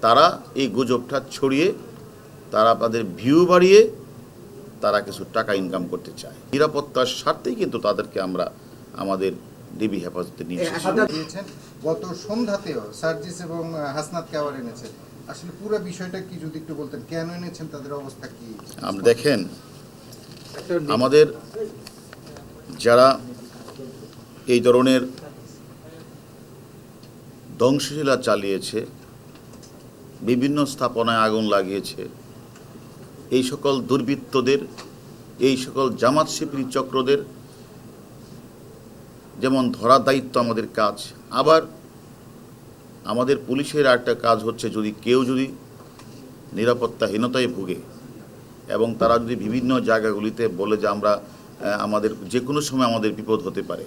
তারা এই গুজবটা ছড়িয়ে তারা তাদের ভিউ বাড়িয়ে তারা কিছু টাকা ইনকাম করতে চায়। নিরাপত্তার স্বার্থেই কিন্তু তাদেরকে আমরা আমাদের ডিবি হেফাজতে নিয়ে দিয়েছেন। গত সন্ধ্যাতেও সার্জিস এবং হাসনাতকে আবার এনেছেন। আসলে পুরো বিষয়টা কি যদি একটু বলতেন, কেন এনেছেন, তাদের অবস্থা কি? আমরা দেখেন, আমাদের যারা এই ধরনের ধ্বংসলীলা চালিয়েছে, বিভিন্ন স্থাপনায় আগুন লাগিয়েছে, এই সকল দুর্বৃত্তদের, এই সকল জামাত শিবিরি চক্রদের যেমন ধরার দায়িত্ব আমাদের কাজ, আবার আমাদের পুলিশের একটা কাজ হচ্ছে যদি কেউ নিরাপত্তাহীনতায় ভুগে এবং তারা যদি বিভিন্ন জায়গাগুলিতে বলে যে আমাদের যে কোনো সময় আমাদের বিপদ হতে পারে,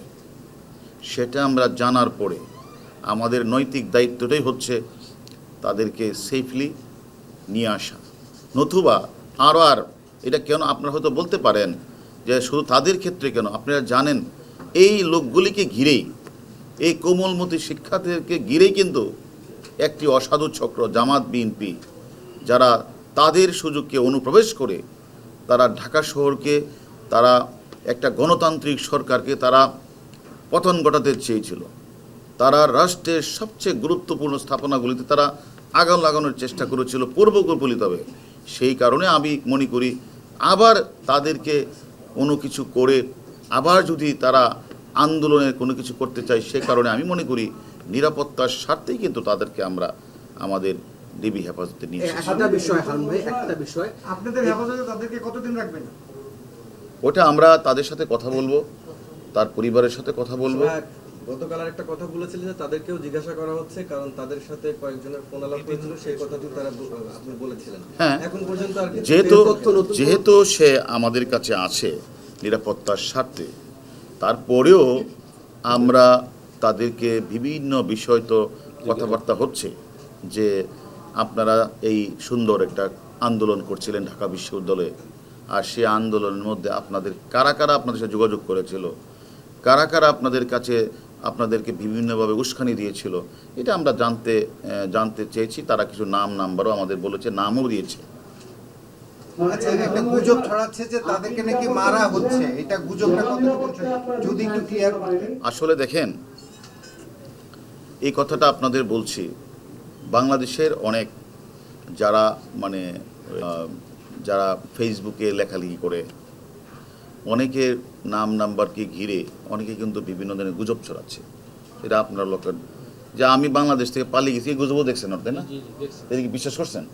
সেটা আমরা জানার পরে আমাদের নৈতিক দায়িত্বটাই হচ্ছে তাদেরকে সেফলি নিয়ে আসা। নতুবা আর এটা কেন আপনারা হয়তো বলতে পারেন যে শুধু তাদের ক্ষেত্রে কেন, আপনারা জানেন এই লোকগুলিকে ঘিরেই, এই কোমলমতি শিক্ষার্থীদেরকে ঘিরেই কিন্তু একটি অসাধু চক্র জামাত বিএনপি, যারা তাদের সুযোগকে অনুপ্রবেশ করে তারা ঢাকা শহরকে, তারা একটা গণতান্ত্রিক সরকারকে তারা পতন ঘটাতে চেয়েছিল। তারা রাষ্ট্রের সবচেয়ে গুরুত্বপূর্ণ স্থাপনাগুলিতে তারা আগুন লাগানোর চেষ্টা করেছিল পূর্বকল্পিতভাবে। সেই কারণে আমি মনে করি আবার তাদেরকে কোনো কিছু করে আবার যদি তারা আন্দোলনের কোনো কিছু করতে চায়, সে কারণে আমি মনে করি নিরাপত্তার স্বার্থেই কিন্তু তাদেরকে আমরা আমাদের ডিবি হেফাজতে নিয়ে এসেছি। একটা বিষয় আপনাদের হেফাজতে তাদেরকে কতদিন রাখবেন? ওটা আমরা তাদের সাথে কথা বলবো, তার পরিবারের সাথে কথা বলবো। গতকাল একটা কথা বলেছিলেন যে তাদেরকেও জিজ্ঞাসা করা হচ্ছে, কারণ তাদের সাথে কয়েকজনের ফোন আলাপ হয়েছিল, সেই কথাটি তারা আপনি বলেছিলেন। হ্যাঁ, এখন পর্যন্ত আর যেহেতু সে আমাদের কাছে আছে নিরাপত্তার স্বার্থে, তারপরেও আমরা তাদেরকে বিভিন্ন বিষয় তো কথাবার্তা হচ্ছে যে আপনারা এই সুন্দর একটা আন্দোলন করছিলেন ঢাকা বিশ্ববিদ্যালয়ে, আর সেই আন্দোলনের মধ্যে কারা কারা আপনাদের সাথে যোগাযোগ করেছিল, কারা কারা আপনাদেরকে বিভিন্নভাবে উস্কানি দিয়েছিল, এটা আমরা জানতে চেয়েছি। তারা কিছু নাম্বারও আমাদের বলেছে, নামও দিয়েছে। আচ্ছা, একটা গুজব ছড়াচ্ছে যে তাদেরকে নাকি মারা হচ্ছে, এটা গুজবটা কতটুকু যদি একটু ক্লিয়ার করেন। আসলে দেখেন, এই কথাটা আপনাদের বলছি, বাংলাদেশের অনেক যারা ফেসবুকে লেখালেখি করে, অনেকের নাম্বারকে ঘিরে অনেকে কিন্তু বিভিন্ন ধরনের গুজব ছড়াচ্ছে। এটা আপনারা লক্ষ্য, যে আমি বাংলাদেশ থেকে পালিয়ে গেছি, এই গুজবও দেখছেন তাই না? এটা কি বিশ্বাস করছেন?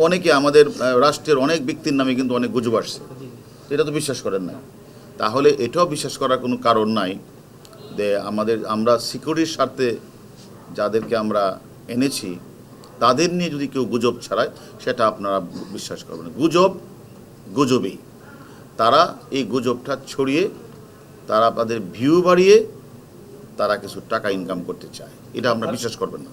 অনেকে আমাদের রাষ্ট্রের অনেক ব্যক্তির নামে কিন্তু অনেক গুজব আসছে, এটা তো বিশ্বাস করেন না। তাহলে এটাও বিশ্বাস করার কোনো কারণ নাই যে আমরা সিকিউরিটির স্বার্থে যাদেরকে আমরা এনেছি তাদের নিয়ে যদি কেউ গুজব ছড়ায়, সেটা আপনারা বিশ্বাস করবেন। গুজবই তারা এই গুজবটা ছড়িয়ে তারা তাদের ভিউ বাড়িয়ে তারা কিছু টাকা ইনকাম করতে চায়, এটা আমরা বিশ্বাস করবেন না।